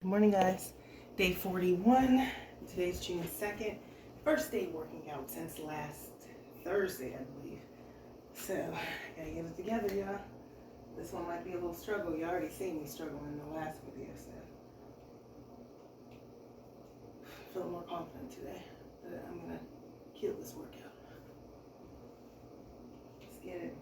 Good morning, guys. Day 41. Today's June 2nd. First day working out since last Thursday, I believe. So, gotta get it together, y'all. This one might be a little struggle. You already seen me struggle in the last video, so. Feeling more confident today that I'm gonna kill this workout. Let's get it.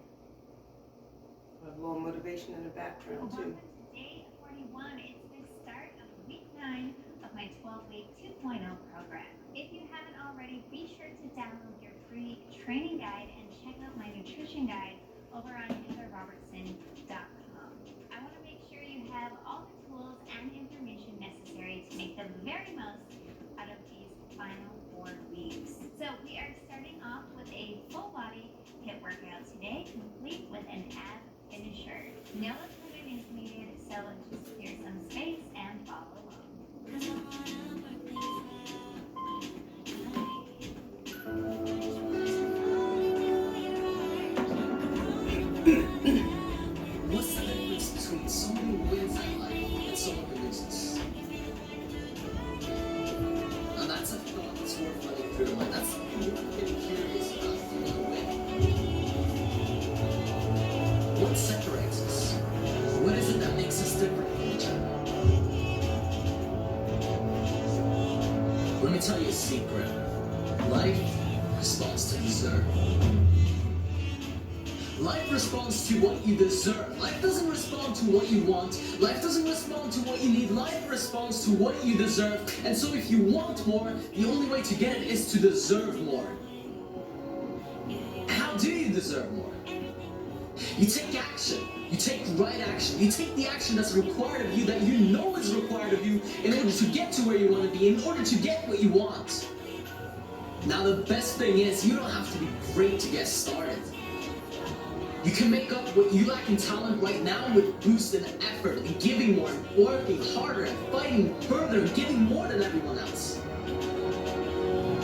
I have a little motivation in the background, too. Welcome to day 41. It's the start of week 9 of my 12-week 2.0 program. If you haven't already, be sure to download your free training guide and check out my nutrition guide over on heatherrobertson.com. I want to make sure you have all the tools and information necessary to make the very most out of these final 4 weeks. So we are starting off with a full body HIIT workout today, complete with an ab finisher. No equipment is needed, so just clear some space and follow along. What's the difference between someone who wins at life and someone who loses? Now that's a thought that's worth running through your mind. That's something you're getting curious about if you want to win. What separates us? What is it that makes us different from each other? Let me tell you a secret. Life responds to deserve. Life responds to what you deserve. Life doesn't respond to what you want. Life doesn't respond to what you need. Life responds to what you deserve. And so if you want more, the only way to get it is to deserve more. How do you deserve more? You take action. You take right action. You take the action that's required of you, that you know is required of you, in order to get to where you want to be, in order to get what you want. Now the best thing is, you don't have to be great to get started. You can make up what you lack in talent right now with boost and effort and giving more, and working harder and fighting further and giving more than everyone else.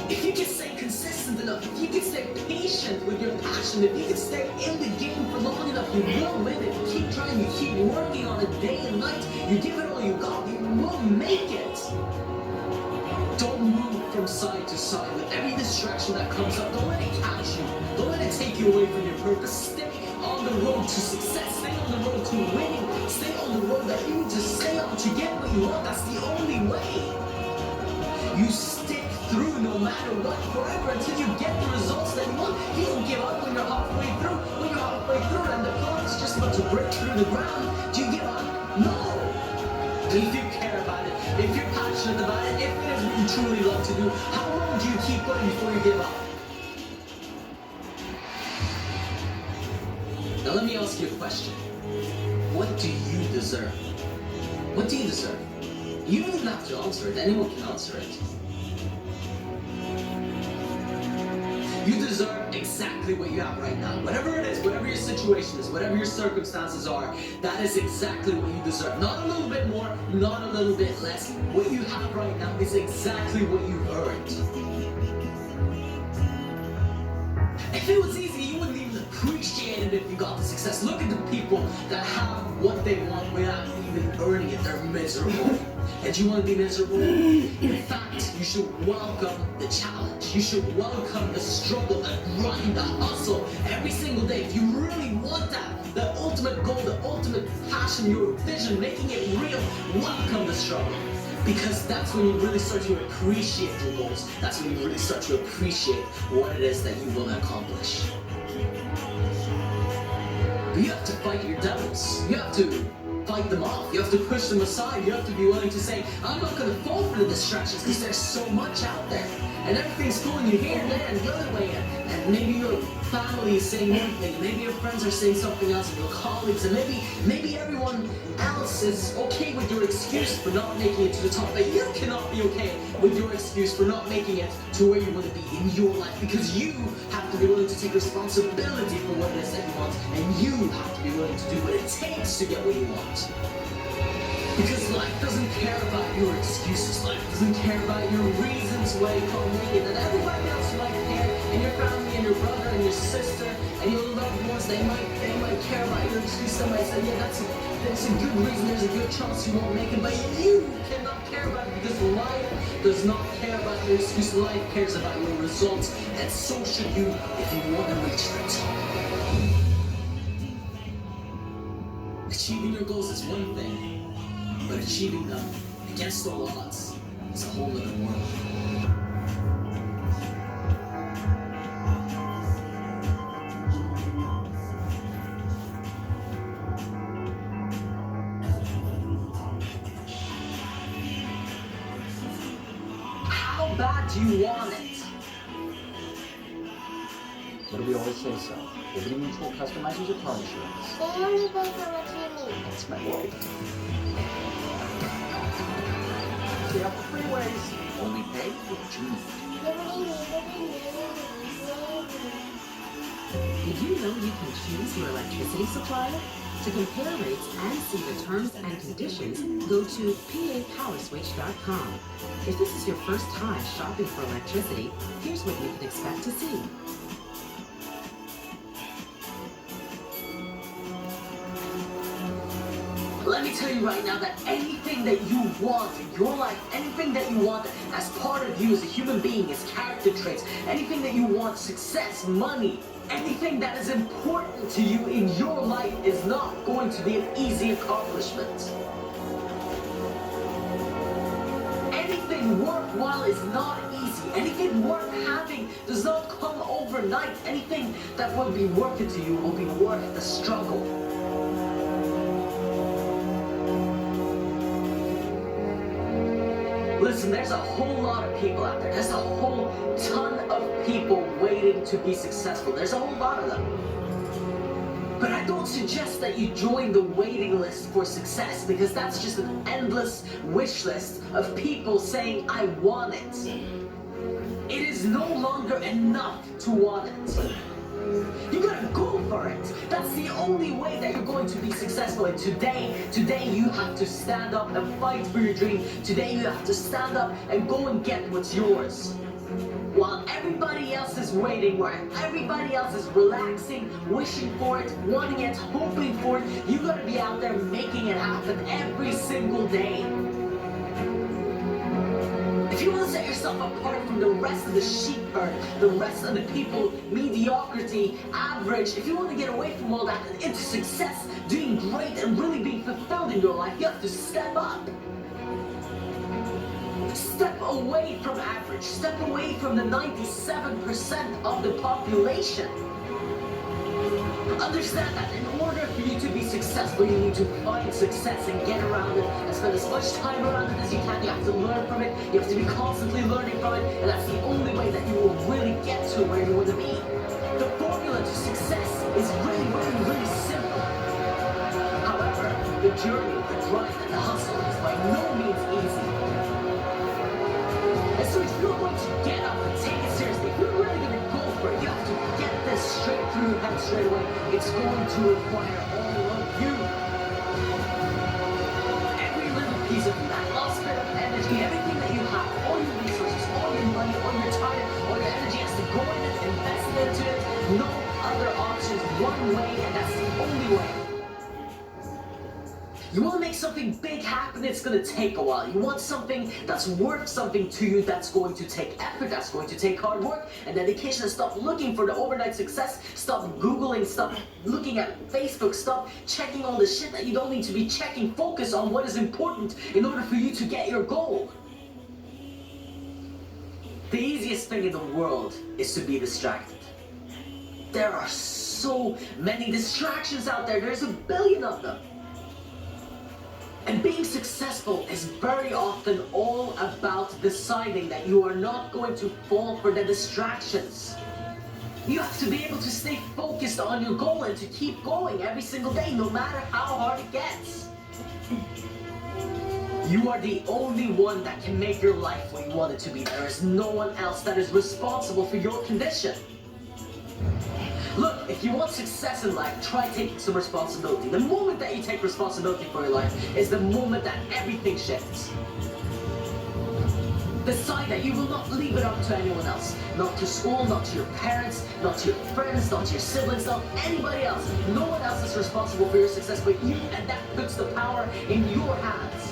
If you can stay consistent enough, if you can stay patient with your passion, if you can stay in the game for long enough, you will win it. You keep trying, you keep working on it day and night, you give it all you got, you will make it. Don't move from side to side with every distraction that comes up. Don't let it catch you. Don't let it take you away from your purpose. Stay on the road to success. Stay on the road to winning. Stay on the road that you need to stay on to get what you want. That's the only way. You stick through no matter what forever until you get the results that you want. You don't give up when you're halfway through. When you're halfway through and the clock is just about to break through the ground, do you give up? No. If you care about it, if you're passionate about it, if it is what you truly love to do, how long do you keep going before you give up? Now let me ask you a question. What do you deserve? What do you deserve? You don't even have to answer it. Anyone can answer it. You deserve exactly what you have right now. Whatever it is, whatever your situation is, whatever your circumstances are, that is exactly what you deserve. Not a little bit more, not a little bit less. What you have right now is exactly what you earned. If it was easy, you wouldn't even appreciate it if you got the success. Look at the people that have what they want without even earning it. They're miserable. And you want to be miserable? In fact, you should welcome the challenge. You should welcome the struggle, the grind, the hustle every single day. If you really want that, the ultimate goal, the ultimate passion, your vision, making it real, welcome the struggle. Because that's when you really start to appreciate your goals. That's when you really start to appreciate what it is that you will accomplish. But you have to fight your devils. You have to fight them off. You have to push them aside. You have to be willing to say, I'm not going to fall for the distractions because there's so much out there. And everything's pulling you here and there and the other way. And maybe your family is saying one thing. Maybe your friends are saying something else. And your colleagues. And maybe everyone else is okay with your excuse for not making it to the top. But you cannot be okay with your excuse for not making it to where you want to be in your life. Because you have to be willing to take responsibility for what it is that you want. And you have to be willing to do what it takes to get what you want. Because life doesn't care about your excuses. Life doesn't care about your reasons why you can't make it. And everybody else might care. And your family and your brother and your sister and your loved ones, they might care about your excuse. They might say, yeah, that's a good reason. There's a good chance you won't make it. But you cannot does not care about your excuse. Life cares about your results, and so should you if you want to reach the top. Achieving your goals is one thing, but achieving them against all odds is a whole other world. How bad do you want it? What do we always say, so? Liberty Mutual customizes your car insurance. They only pay for what you need. That's my wife. Stay off the freeways. Only pay for what you need. Did you know you can choose your electricity supplier? To compare rates and see the terms and conditions, go to papowerswitch.com. If this is your first time shopping for electricity, here's what you can expect to see. Let me tell you right now that anything that you want in your life, anything that you want as part of you as a human being, is character traits, anything that you want, success, money, anything that is important to you in your life is not going to be an easy accomplishment. Anything worthwhile is not easy. Anything worth having does not come overnight. Anything that will be worth it to you will be worth the struggle. Listen, there's a whole lot of people out there. There's a whole ton of people waiting to be successful. There's a whole lot of them. But I don't suggest that you join the waiting list for success, because that's just an endless wish list of people saying, I want it. It is no longer enough to want it. You gotta go for it. That's the only way that you're going to be successful. And today you have to stand up and fight for your dream. Today you have to stand up and go and get what's yours. While everybody else is waiting, while everybody else is relaxing, wishing for it, wanting it, hoping for it, you gotta be out there making it happen every single day. If you want to set yourself apart from the rest of the sheep herd, the rest of the people, mediocrity, average, if you want to get away from all that and into success, doing great and really being fulfilled in your life, you have to step up. Step away from average. Step away from the 97% of the population. Understand that in order for you to be successful, you need to find success and get around it and spend as much time around it as you can. You have to learn from it. You have to be constantly learning from it, and that's the only way that you will really get to where you want to be. The formula to success is really, really, really simple. However, the journey, the drive, and the hustle is by no means easy. And so if you're going to get up and take it seriously, if you're really going to go for it, you have to get this straight through your head straight away. It's going to require all of you. Every little piece of that last bit of energy, everything that you have, all your resources, all your money, all your time, all your energy has to go in it, invest into it. No other options, one way, and that's the only way. You want to make something big happen, it's going to take a while. You want something that's worth something to you, that's going to take effort, that's going to take hard work and dedication. And stop looking for the overnight success. Stop Googling, stop looking at Facebook, stop checking all the shit that you don't need to be checking. Focus on what is important in order for you to get your goal. The easiest thing in the world is to be distracted. There are so many distractions out there. There's a billion of them. And being successful is very often all about deciding that you are not going to fall for the distractions. You have to be able to stay focused on your goal and to keep going every single day, no matter how hard it gets. You are the only one that can make your life what you want it to be. There is no one else that is responsible for your condition. Look, if you want success in life, try taking some responsibility. The moment that you take responsibility for your life is the moment that everything shifts. Decide that you will not leave it up to anyone else. Not to school, not to your parents, not to your friends, not to your siblings, not anybody else. No one else is responsible for your success but you, and that puts the power in your hands.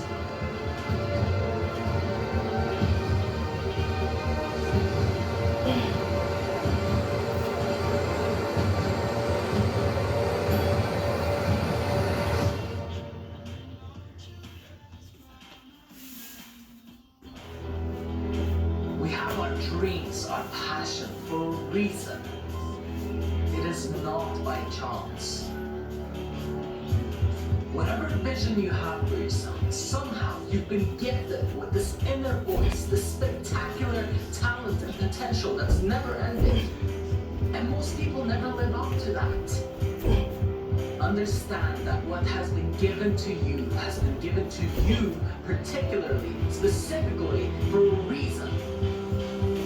our dreams, our passion for a reason. It is not by chance. Whatever vision you have for yourself, somehow you've been gifted with this inner voice, this spectacular talent and potential that's never ending. And most people never live up to that. Understand that what has been given to you has been given to you particularly, specifically, for a reason.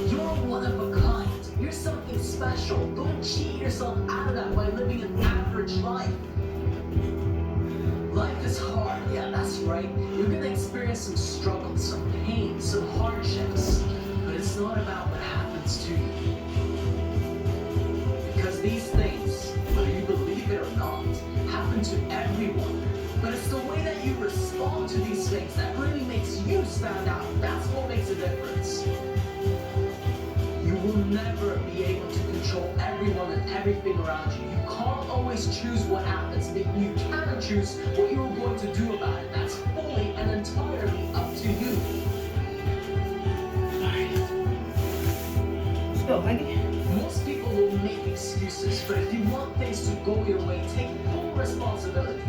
You're one of a kind. You're something special. Don't cheat yourself out of that by living an average life. Life is hard, yeah, that's right. You're gonna experience some struggles, some pain, some hardships. But it's not about what happens to you. Because these things, whether you believe it or not, happen to everyone. But it's the way that you respond to these things that really makes you stand out. That's what makes a difference. You will never be able to control everyone and everything around you. You can't always choose what happens, but you can choose what you're going to do about it. That's fully and entirely up to you. Let's go, honey. Most people will make excuses, but if you want things to go your way, take full responsibility.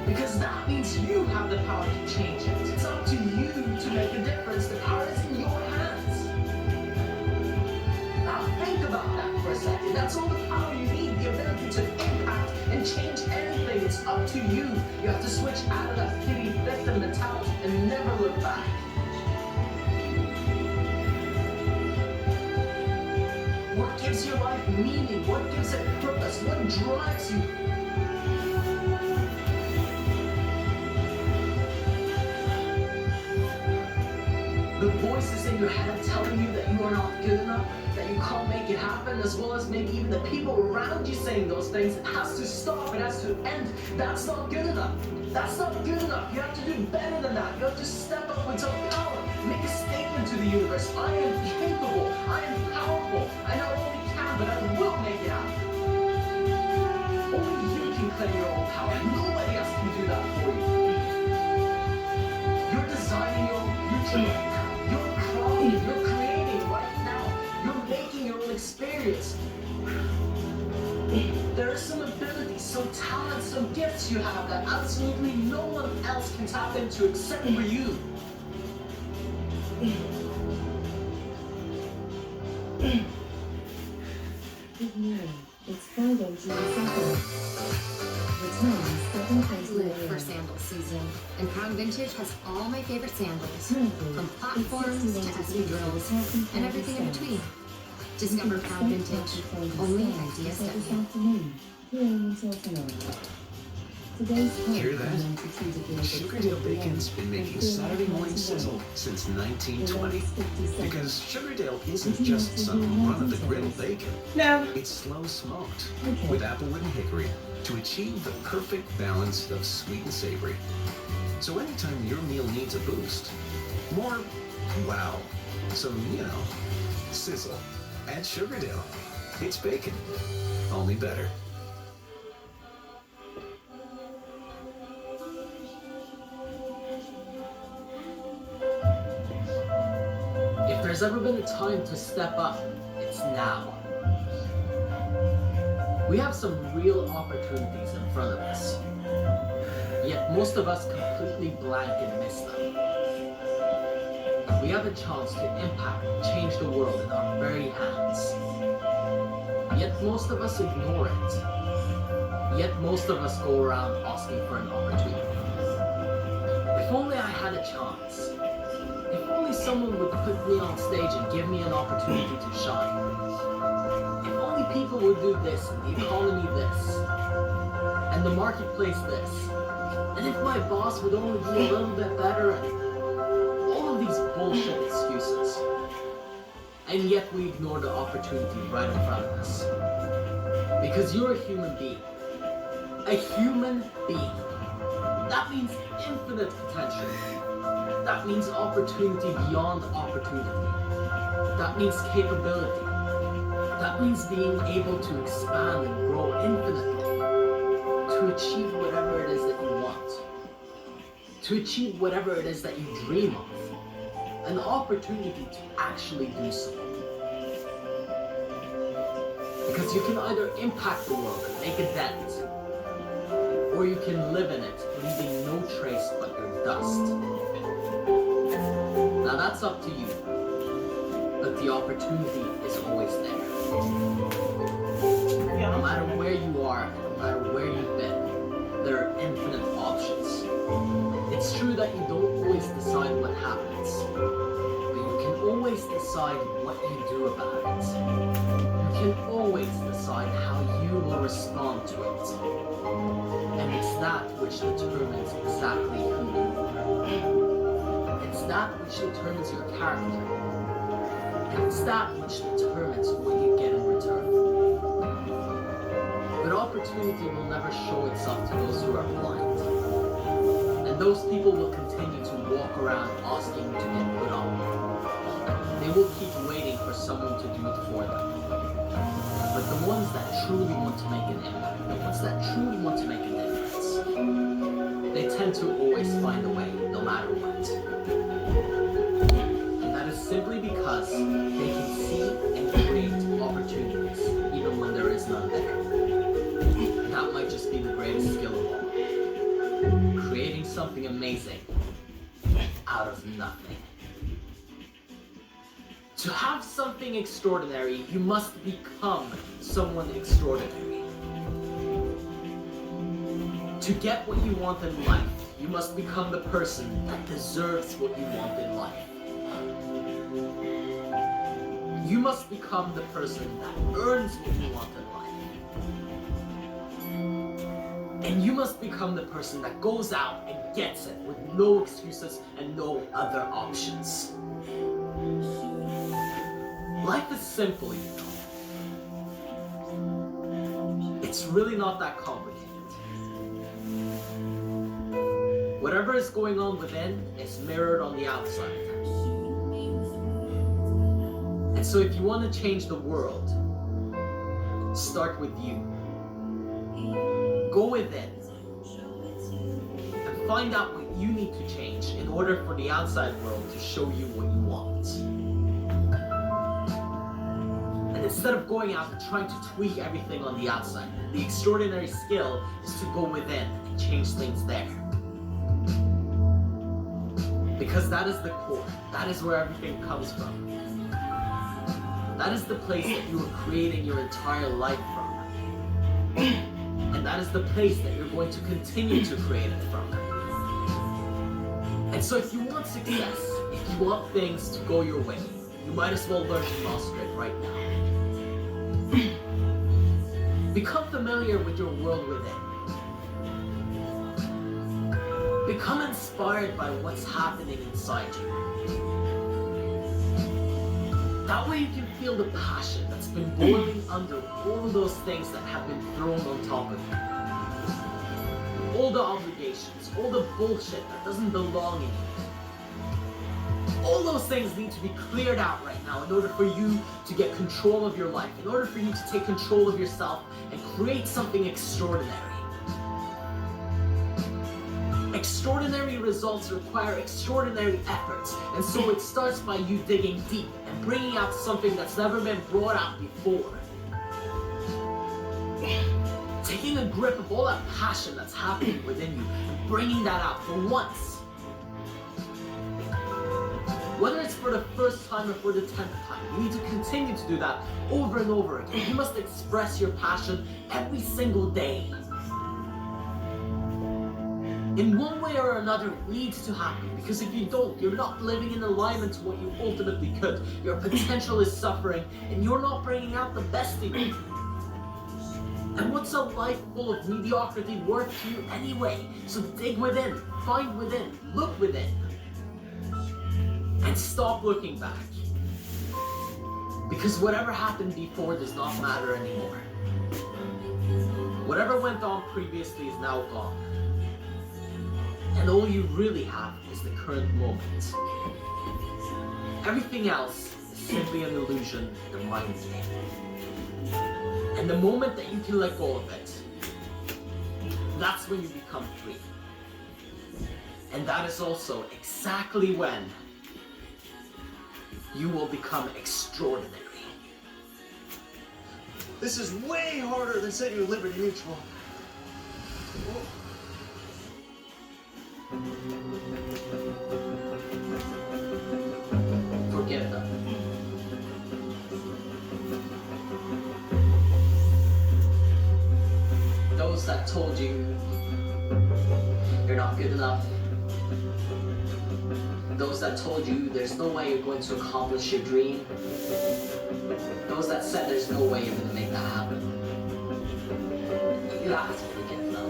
Because that means you have the power to change it. It's up to you to make a difference. The power is in your hands. Now think about that for a second. That's all the power you need, the ability to impact and change anything. It's up to you. You have to switch out of that pity victim mentality and never look back. What gives your life meaning? What gives it purpose? What drives you? The voices in your head telling you that you are not good enough, that you can't make it happen, as well as maybe even the people around you saying those things, it has to stop, it has to end. That's not good enough. That's not good enough. You have to do better than that. You have to step up with some power. Make a statement to the universe. I am capable. I am powerful. I not only can, but I will make it happen. Only you can claim your own power. Nobody else can do that for you. You're designing your own future. You're crafting, you're creating right now. You're making your own experience. There are some abilities, some talents, some gifts you have that absolutely no one else can tap into except for you. Good morning. It's Friday, June 2nd. The time is 7:20 Live for a.m. sandal season, and Crown Vintage has all my favorite sandals, Currently, from it's platforms to 61 espadrilles, and everything in between. Discover Crown Vintage only at This DSW. afternoon, 2 a.m. until tonight. Today's Hear that? Sugardale Bacon's been making Saturday morning sizzle since 1920. Because Sugardale isn't just some run-of-the-grill bacon. No. It's slow smoked with applewood and hickory to achieve the perfect balance of sweet and savory. So anytime your meal needs a boost, more wow. So, sizzle at Sugardale. It's bacon, only better. If there's ever been a time to step up, it's now. We have some real opportunities in front of us. Yet most of us completely blank and miss them. We have a chance to impact and change the world in our very hands. Yet most of us ignore it. Yet most of us go around asking for an opportunity. If only I had a chance. If only someone would put me on stage and give me an opportunity to shine. If only people would do this and the economy this. And the marketplace this. And if my boss would only be a little bit better and all of these bullshit excuses. And yet we ignore the opportunity right in front of us. Because you're a human being. A human being. That means infinite potential. That means opportunity beyond opportunity. That means capability. That means being able to expand and grow infinitely. To achieve whatever it is that you want. To achieve whatever it is that you dream of. an opportunity to actually do so. Because you can either impact the world and make a dent, or you can live in it, leaving no trace but your dust. Now that's up to you, but the opportunity is always there. No matter where you are, and no matter where you've been, there are infinite options. It's true that you don't always decide what happens, but you can always decide what you do about it. You can always decide how you will respond to it. And it's that which determines exactly who you are. It's that which determines your character. And it's that which determines what you get in return. But opportunity will never show itself to those who are blind. And those people will continue to walk around asking to get put on. They will keep waiting for someone to do it for them. But the ones that truly want to make an impact, the ones that truly want to make a difference, they tend to always find a way, no matter what. And that is simply because they can see and create opportunities, even when there is none there. And that might just be the greatest skill of all. Creating something amazing out of nothing. To have something extraordinary, you must become someone extraordinary. To get what you want in life, you must become the person that deserves what you want in life. You must become the person that earns what you want in life. And you must become the person that goes out and gets it with no excuses and no other options. Life is simple, you know. It's really not that complicated. Whatever is going on within is mirrored on the outside. And so if you want to change the world, start with you. Go within and find out what you need to change in order for the outside world to show you what you want. And instead of going out and trying to tweak everything on the outside, the extraordinary skill is to go within and change things there. Because that is the core. That is where everything comes from. That is the place that you are creating your entire life from. And that is the place that you're going to continue to create it from. And so if you want success, if you want things to go your way, you might as well learn to master it right now. Become familiar with your world within. Become inspired by what's happening inside you. That way you can feel the passion that's been boiling under all those things that have been thrown on top of you. All the obligations, all the bullshit that doesn't belong in you. All those things need to be cleared out right now in order for you to get control of your life, in order for you to take control of yourself and create something extraordinary. Extraordinary results require extraordinary efforts, and so it starts by you digging deep and bringing out something that's never been brought out before. Taking a grip of all that passion that's happening within you and bringing that out for once. Whether it's for the first time or for the 10th time, you need to continue to do that over and over again. You must express your passion every single day. In one way or another, it needs to happen, because if you don't, you're not living in alignment to what you ultimately could. Your potential is suffering, and you're not bringing out the best in you. And what's a life full of mediocrity worth to you anyway? So dig within, find within, look within. And stop looking back. Because whatever happened before does not matter anymore. Whatever went on previously is now gone. And all you really have is the current moment. Everything else is simply an illusion, the mind game. And the moment that you can let go of it, that's when you become free. And that is also exactly when you will become extraordinary. This is way harder than setting your Liberty Mutual. Forgive them. Those that told you you're not good enough. Those that told you there's no way you're going to accomplish your dream. Those that said there's no way you're going to make that happen. You have to forgive them.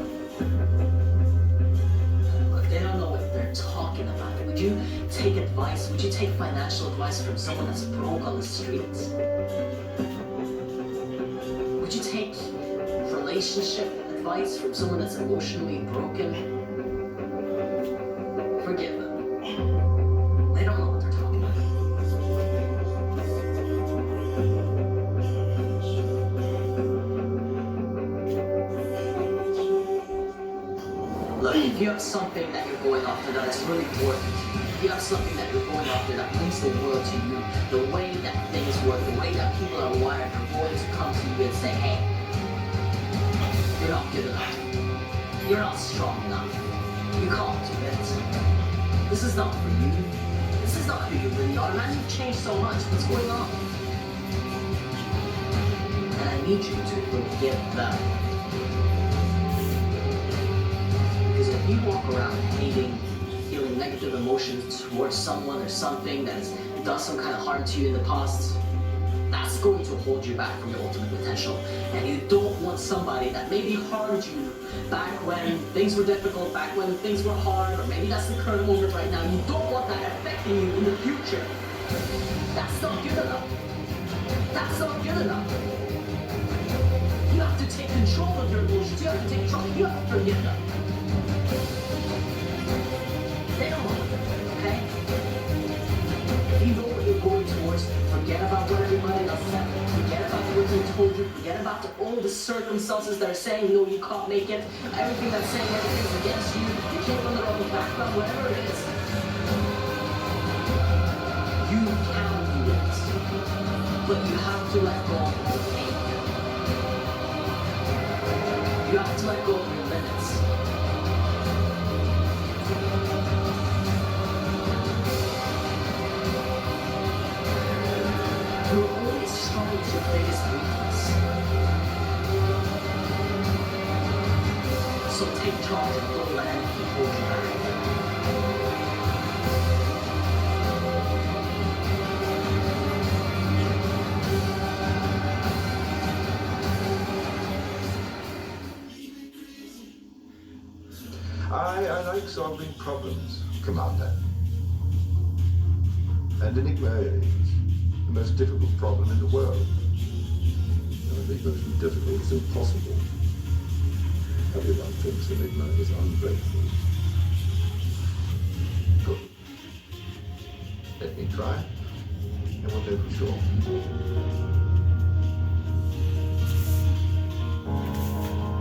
Look, they don't know what they're talking about. Would you take advice? Would you take financial advice from someone that's broke on the streets? Would you take relationship advice from someone that's emotionally broken? Forgive them. They don't know what they're talking about. Look, if you have something that you're going after that is really important to you, if you have something that you're going after that means the world to you, the way that things work, the way that people are wired, are going to come to you and say, hey, you're not good enough. You're not strong enough. You can't do it. This is not for you. This is not who you really are. Man, you've changed so much. What's going on? And I need you to forgive them. Because if you walk around hating, feeling negative emotions towards someone or something that's done some kind of harm to you in the past, that's going to hold you back from your ultimate potential. And you don't want somebody that maybe harmed you back when things were difficult, back when things were hard, or maybe that's the current moment right now. You don't want that affecting you in the future. That's not good enough. That's not good enough. You have to take control of your emotions. You have to take control. You have to forgive them. They don't know what they're doing, okay? If you know what you're going towards, forget about what everybody else said. Forget about what they told you. Forget about all the circumstances that are saying, no, you can't make it. Everything that's saying everything's against you. You came from the wrong background, whatever it is. You can do it. But you have to let go of the pain. You have to let go of your limits. You're only as strong as your biggest weakness. So take charge and don't let anything hold you back. I like solving problems, Commander. And Enigma is the most difficult problem in the world. I think that it's difficult, it's impossible. Everyone thinks Enigma is ungrateful. Good. Let me try, and we'll know for sure.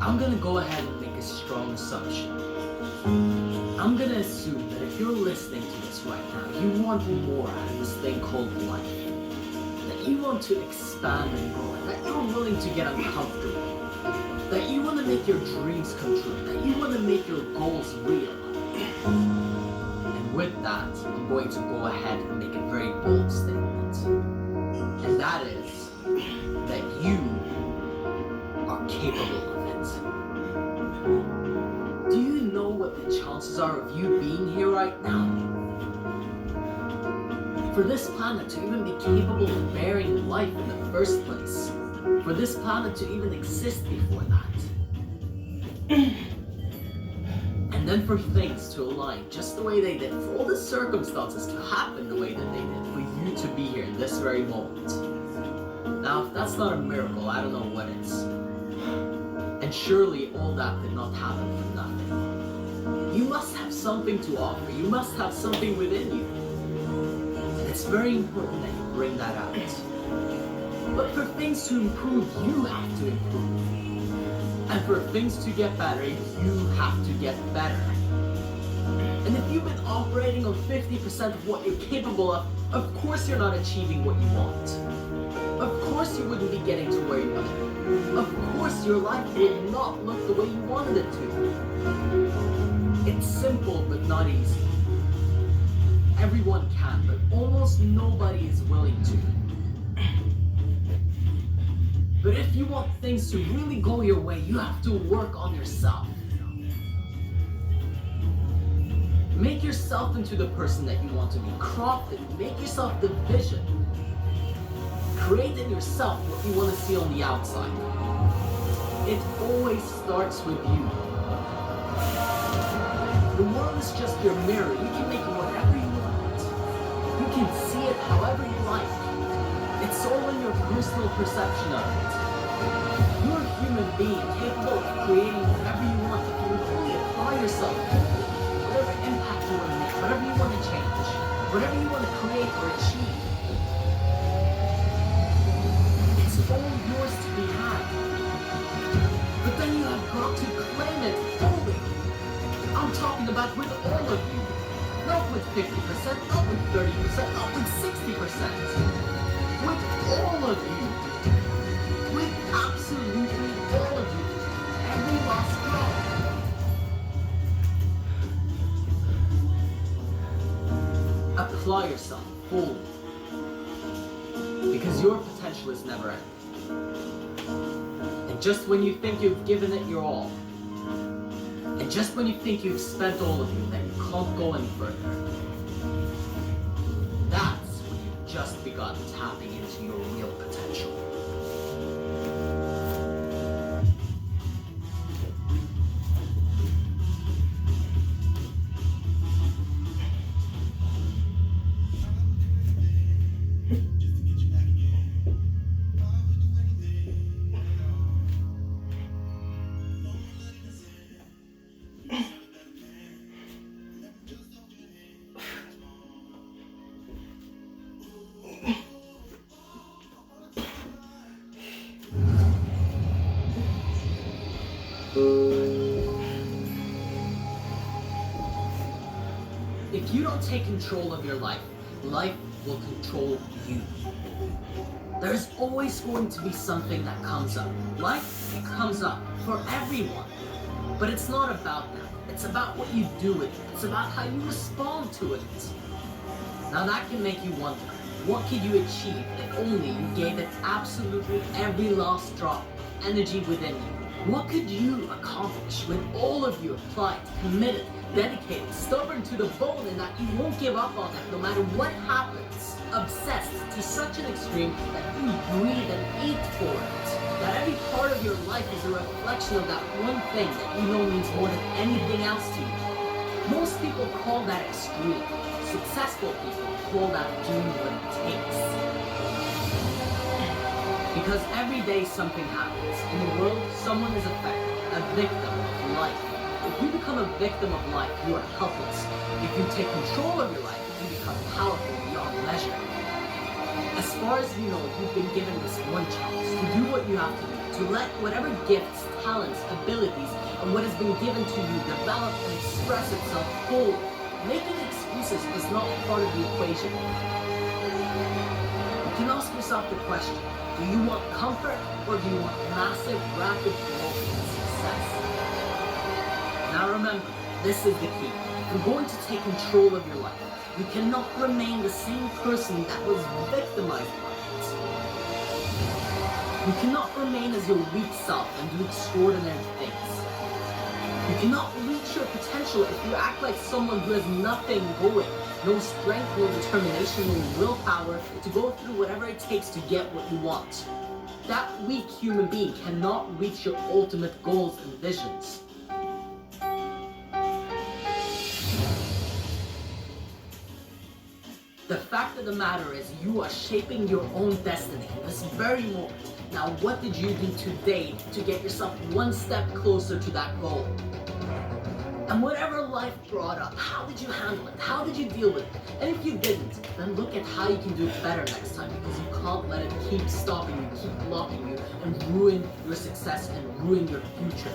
I'm gonna go ahead and make a strong assumption. I'm gonna assume that if you're listening to this right now, you want more out of this thing called life. That you want to expand and grow, and that you're willing to get uncomfortable. That you want to make your dreams come true, that you want to make your goals real. And with that, I'm going to go ahead and make a very bold statement. And that is that you are capable of it. Do you know what the chances are of you being here right now? For this planet to even be capable of bearing life in the first place, for this planet to even exist before that, and then for things to align just the way they did, for all the circumstances to happen the way that they did, for you to be here in this very moment. Now, if that's not a miracle, I don't know what is. And surely all that did not happen for nothing. You must have something to offer. You must have something within you. And it's very important that you bring that out. But for things to improve, you have to improve. And for things to get better, you have to get better. And if if you've been operating on 50% of what you're capable of course you're not achieving what you want. Of course you wouldn't be getting to where you want to be. Of course your life would not look the way you wanted it to. It's simple but not easy. Everyone can, but almost nobody is willing to. But if you want things to really go your way, you have to work on yourself. Make yourself into the person that you want to be. Craft it. Make yourself the vision. Create in yourself what you want to see on the outside. It always starts with you. The world is just your mirror. You can make it whatever you want. You can see it however you like. It's all in your personal perception of it. You're a human being capable of creating whatever you want if you only apply yourself fully. Whatever impact you want to make, whatever you want to change, whatever you want to create or achieve. It's all yours to be had. But then you have got to claim it fully. I'm talking about with all of you. Not with 50%, not with 30%, not with 60%. With all of you. With absolutely all of you. Every last drop. Apply yourself fully. Because your potential is never ending. And just when you think you've given it your all, and just when you think you've spent all of you, then you can't go any further. That's when you've just begun tapping into your real potential. If you don't take control of your life, life will control you. There's always going to be something that comes up. Life comes up for everyone. But it's not about that. It's about what you do with it. It's about how you respond to it. Now that can make you wonder, what could you achieve if only you gave it absolutely every last drop of energy within you? What could you accomplish when all of you applied, committed, dedicated, stubborn to the bone, and that you won't give up on it no matter what happens? Obsessed to such an extreme that you breathe and eat for it. That every part of your life is a reflection of that one thing that you know means more than anything else to you. Most people call that extreme. Successful people call that doing what it takes. Because every day something happens. In the world, someone is affected, a victim of life. If you become a victim of life, you are helpless. If you take control of your life, you become powerful beyond measure. As far as you know, you've been given this one chance to do what you have to do, to let whatever gifts, talents, abilities, and what has been given to you develop and express itself fully. Making excuses is not part of the equation. You can ask yourself the question, do you want comfort or do you want massive, rapid growth and success? Now remember, this is the key. If you're going to take control of your life, you cannot remain the same person that was victimized by it. You cannot remain as your weak self and do extraordinary things. You cannot reach your potential if you act like someone who has nothing going, no strength, no determination, no willpower to go through whatever it takes to get what you want. That weak human being cannot reach your ultimate goals and visions. The fact of the matter is you are shaping your own destiny in this very moment. Now what did you do today to get yourself one step closer to that goal? And whatever life brought up, how did you handle it? How did you deal with it? And if you didn't, then look at how you can do it better next time, because you can't let it keep stopping you, keep blocking you, and ruin your success and ruin your future.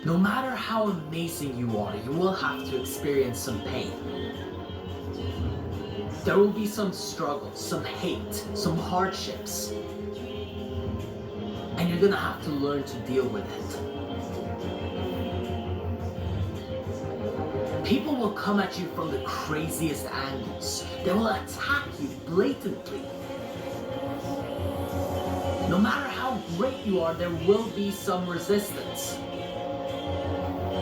No matter how amazing you are, you will have to experience some pain. There will be some struggles, some hate, some hardships. And you're gonna have to learn to deal with it. People will come at you from the craziest angles. They will attack you blatantly. No matter how great you are, there will be some resistance.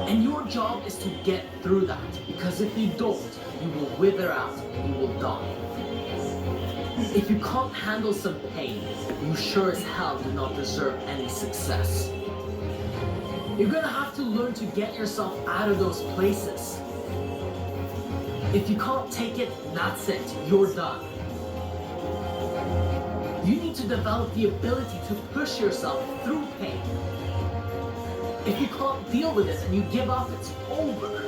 And your job is to get through that, because if you don't, you will wither out and you will die. If you can't handle some pain, you sure as hell do not deserve any success. You're gonna have to learn to get yourself out of those places. If you can't take it, that's it, you're done. You need to develop the ability to push yourself through pain. If you can't deal with it and you give up, it's over.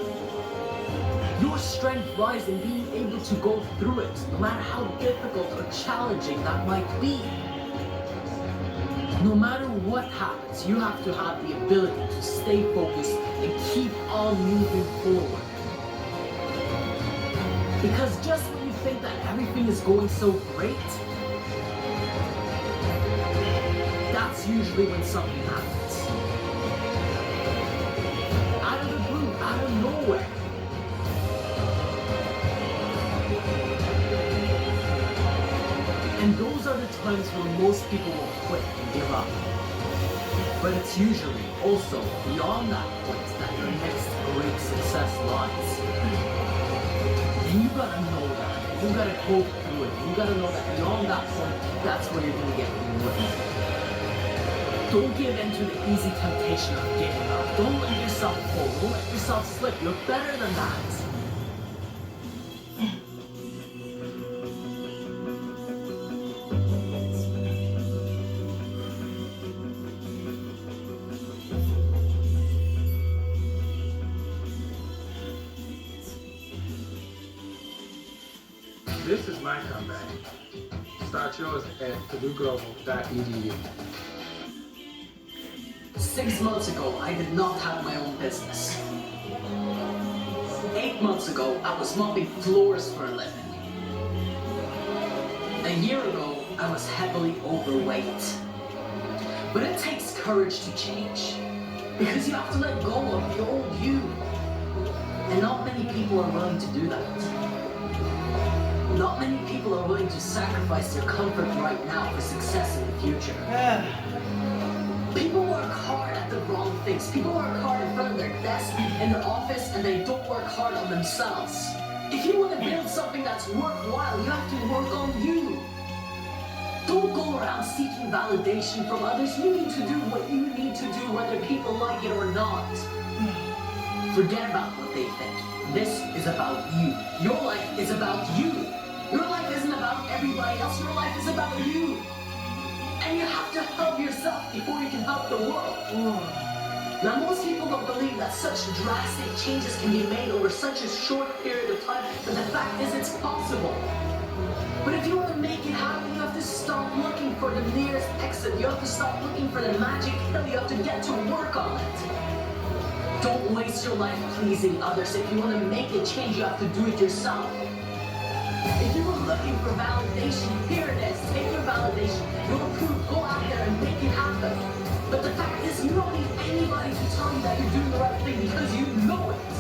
Your strength lies in being able to go through it, no matter how difficult or challenging that might be. No matter what happens, you have to have the ability to stay focused and keep on moving forward. Because just when you think that everything is going so great, that's usually when something happens. Out of the blue, out of nowhere. And those are the times where most people will quit and give up. But it's usually also beyond that point that your next great success lies. And you gotta know that. You gotta go through it. You gotta know that beyond that point, that's where you're gonna get rewarded. Don't give in to the easy temptation of giving up. Don't let yourself fall. Don't let yourself slip. You're better than that. This is my comeback. Start yours at PurdueGlobal.edu. 6 months ago, I did not have my own business. 8 months ago, I was mopping floors for a living. A year ago, I was heavily overweight. But it takes courage to change, because you have to let go of the old you. And not many people are willing to do that. Not many people are willing to sacrifice their comfort right now for success in the future. People work hard at the wrong things. People work hard in front of their desk, in their office, and they don't work hard on themselves. If you want to build something that's worthwhile, you have to work on you. Don't go around seeking validation from others. You need to do what you need to do, whether people like it or not. Forget about what they think. This is about you. Your life is about you. Your life isn't about everybody else. Your life is about you. And you have to help yourself before you can help the world. Now, most people don't believe that such drastic changes can be made over such a short period of time, but the fact is it's possible. But if you want to make it happen, you have to stop looking for the nearest exit. You have to stop looking for the magic pill. You have to get to work on it. Don't waste your life pleasing others. If you want to make a change, you have to do it yourself. If you were looking for validation, here it is. Take your validation. Your proof. Go out there and make it happen. But the fact is, you don't need anybody to tell you that you're doing the right thing, because you know it.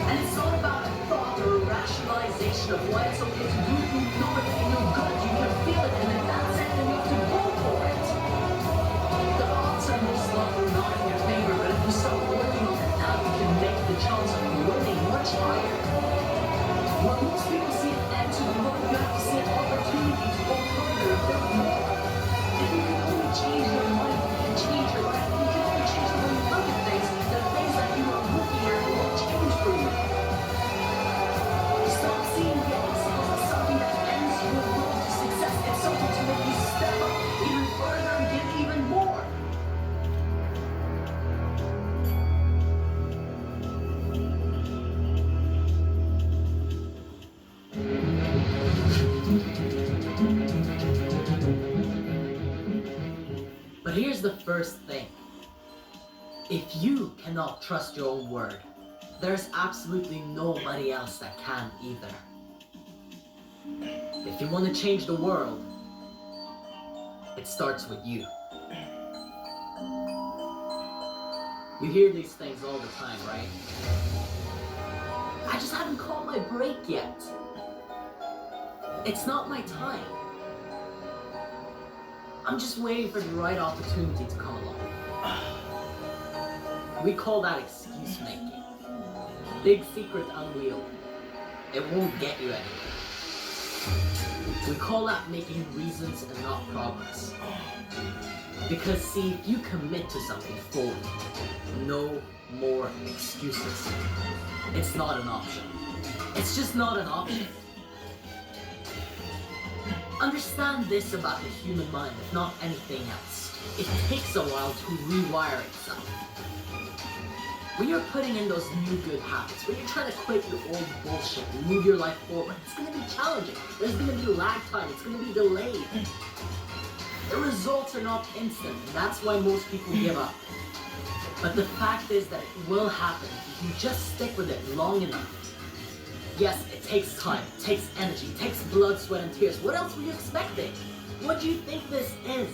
And it's not about a thought or a rationalization of why it's okay to do it. You know it in your gut. You can feel it. And if that's it, then you have to go for it. The odds are most likely not in your favor, but if you start working on it now, you can make the chance of winning much higher. When most people see an end to the road, you have to see an opportunity to go further, a bit more. If you can only change your mind, you can change your life. If you can only change the way you look at things, the things that you are looking at will change for you. Stop seeing getting sales as something that ends your road to But here's the first thing. If you cannot trust your own word, there's absolutely nobody else that can either. If you want to change the world, it starts with you. You hear these things all the time, right? I just haven't caught my break yet. It's not my time. I'm just waiting for the right opportunity to come along. We call that excuse making. Big secret unwielded. It won't get you anywhere. We call that making reasons and not progress. Because see, if you commit to something fully, no more excuses. It's not an option. It's just not an option. Understand this about the human mind, if not anything else. It takes a while to rewire itself. When you're putting in those new good habits, when you're trying to quit your old bullshit and move your life forward, it's going to be challenging. There's going to be lag time. It's going to be delayed. The results are not instant, and that's why most people give up. But the fact is that it will happen if you just stick with it long enough. Yes, it takes time, it takes energy, it takes blood, sweat, and tears. What else were you expecting? What do you think this is?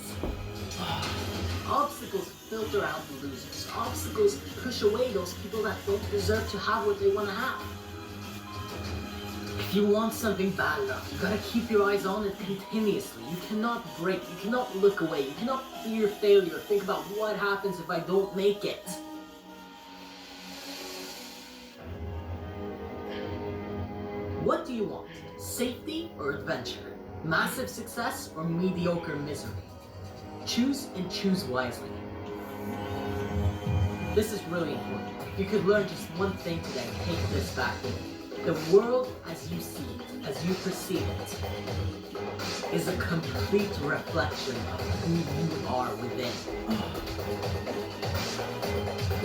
Obstacles filter out the losers. Obstacles push away those people that don't deserve to have what they want to have. If you want something bad enough, you gotta keep your eyes on it continuously. You cannot break, you cannot look away, you cannot fear failure, think about what happens if I don't make it. What do you want? Safety or adventure? Massive success or mediocre misery? Choose and choose wisely. This is really important. If you could learn just one thing today, take this back with you. The world as you see it, as you perceive it, is a complete reflection of who you are within.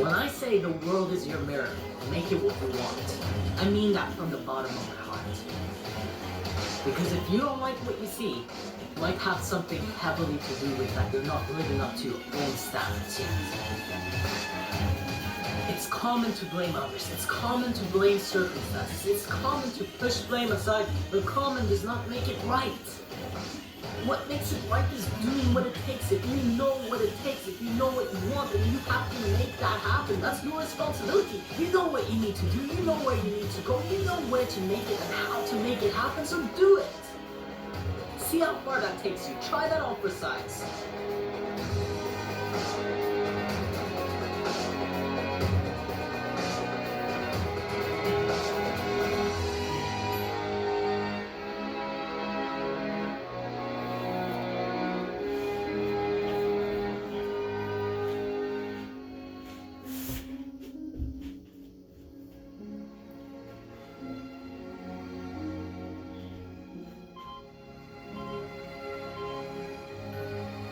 When I say the world is your mirror, make it what you want, I mean that from the bottom of my heart. Because if you don't like what you see, it might have something heavily to do with that you're not living up to your own standards yet. It's common to blame others, it's common to blame circumstances, it's common to push blame aside, but common does not make it right. What makes it right is doing what it takes. If you know what it takes, if you know what you want, then you have to make that happen. That's your responsibility. You know what you need to do, you know where you need to go, you know where to make it and how to make it happen, so do it. See how far that takes you. Try that on for size.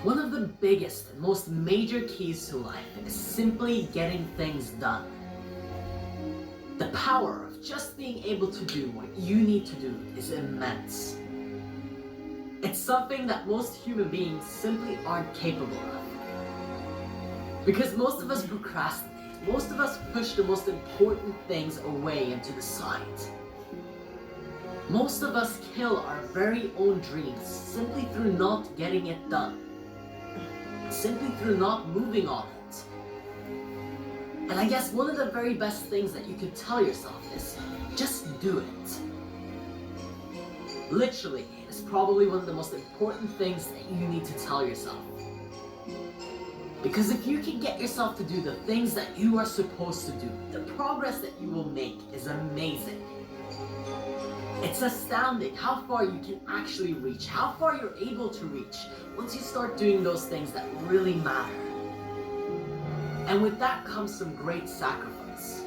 One of the biggest and most major keys to life is simply getting things done. The power of just being able to do what you need to do is immense. It's something that most human beings simply aren't capable of. Because most of us procrastinate, most of us push the most important things away into the side. Most of us kill our very own dreams simply through not getting it done. Simply through not moving on it. And I guess one of the very best things that you could tell yourself is, just do it. Literally, it's probably one of the most important things that you need to tell yourself. Because if you can get yourself to do the things that you are supposed to do, the progress that you will make is amazing. It's astounding how far you can actually reach, how far you're able to reach once you start doing those things that really matter. And with that comes some great sacrifice.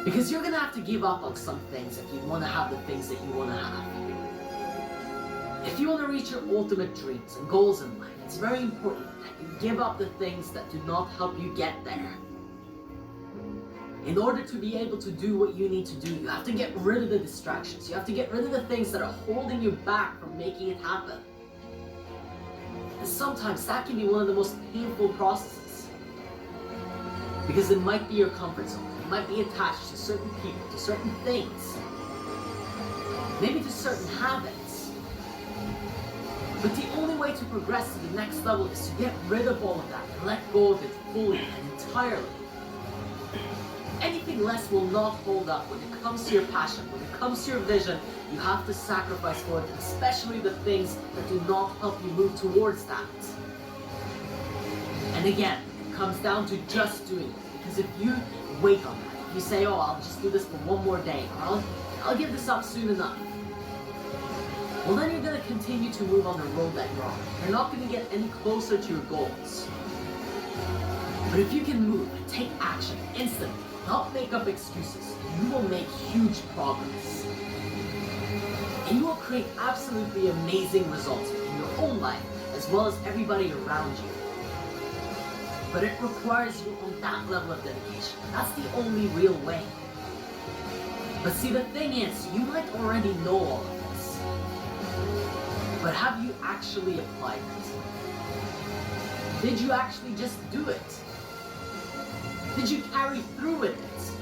Because you're gonna have to give up on some things if you wanna have the things that you wanna have. If you wanna reach your ultimate dreams and goals in life, it's very important that you give up the things that do not help you get there. In order to be able to do what you need to do, you have to get rid of the distractions. You have to get rid of the things that are holding you back from making it happen. And sometimes that can be one of the most painful processes. Because it might be your comfort zone. It might be attached to certain people, to certain things, maybe to certain habits. But the only way to progress to the next level is to get rid of all of that and let go of it fully and entirely. Anything less will not hold up when it comes to your passion, when it comes to your vision. You have to sacrifice for it, especially the things that do not help you move towards that. And again, it comes down to just doing it. Because if you wait on that, if you say, oh, I'll just do this for one more day, or I'll give this up soon enough, well then you're going to continue to move on the road that you're on. You're not going to get any closer to your goals. But if you can move and take action instantly, not make up excuses, you will make huge progress. And you will create absolutely amazing results in your own life, as well as everybody around you. But it requires you on that level of dedication. That's the only real way. But see, the thing is, you might already know all of this. But have you actually applied it? Did you actually just do it? Did you carry through with it?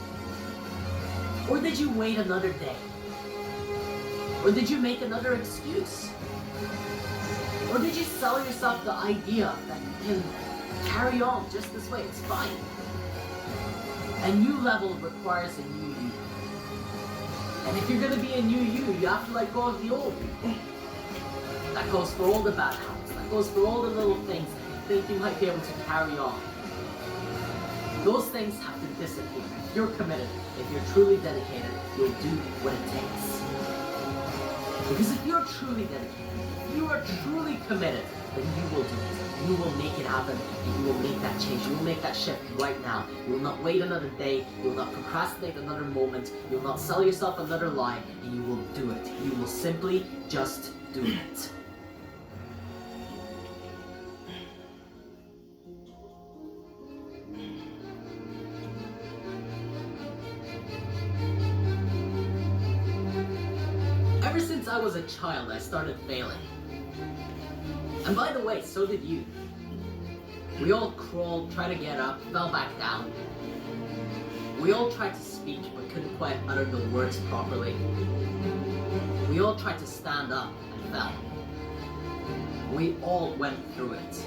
Or did you wait another day? Or did you make another excuse? Or did you sell yourself the idea that you can carry on just this way, it's fine? A new level requires a new you. And if you're going to be a new you have to let go of the old you. That goes for all the bad habits. That goes for all the little things that you think you might be able to carry on. Those things have to disappear. If you're committed, if you're truly dedicated, you'll do what it takes. Because if you're truly dedicated, if you are truly committed, then you will do it. You will make it happen, and you will make that change. You will make that shift right now. You will not wait another day. You will not procrastinate another moment. You will not sell yourself another lie, and you will do it. You will simply just do it. Ever since I was a child, I started failing. And by the way, so did you. We all crawled, tried to get up, fell back down. We all tried to speak, but couldn't quite utter the words properly. We all tried to stand up and fell. We all went through it.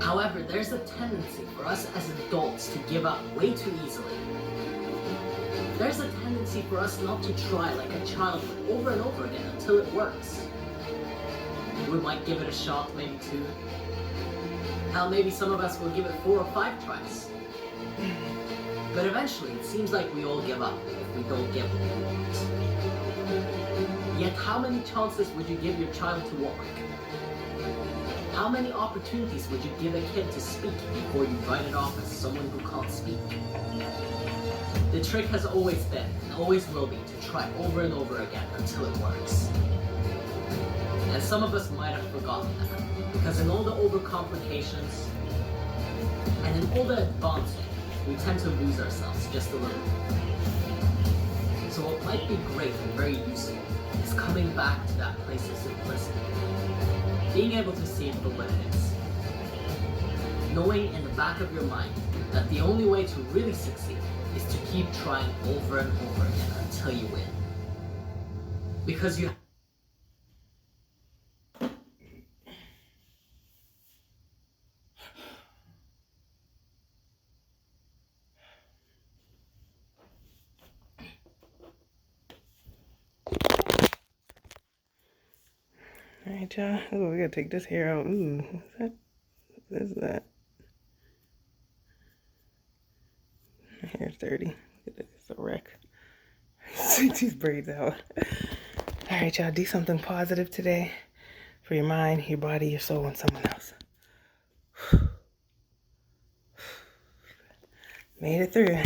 However, there's a tendency for us as adults to give up way too easily. There's a tendency for us not to try like a child would over and over again until it works. We might give it a shot, maybe 2. Hell, maybe some of us will give it 4 or 5 tries. But eventually, it seems like we all give up if we don't get what we want. Yet how many chances would you give your child to walk? How many opportunities would you give a kid to speak before you write it off as someone who can't speak? The trick has always been, and always will be, to try over and over again until it works. And some of us might have forgotten that, because in all the overcomplications, and in all the advancing, we tend to lose ourselves just a little bit. So what might be great and very useful is coming back to that place of simplicity. Being able to see it for what it is. Knowing in the back of your mind that the only way to really succeed is to keep trying over and over again until you win. Because you Alright, y'all. Oh, we gotta take this hair out. Ooh, what's that? What is that? My hair's dirty. It's a wreck. Take these braids out. Alright, y'all. Do something positive today for your mind, your body, your soul, and someone else. Made it through.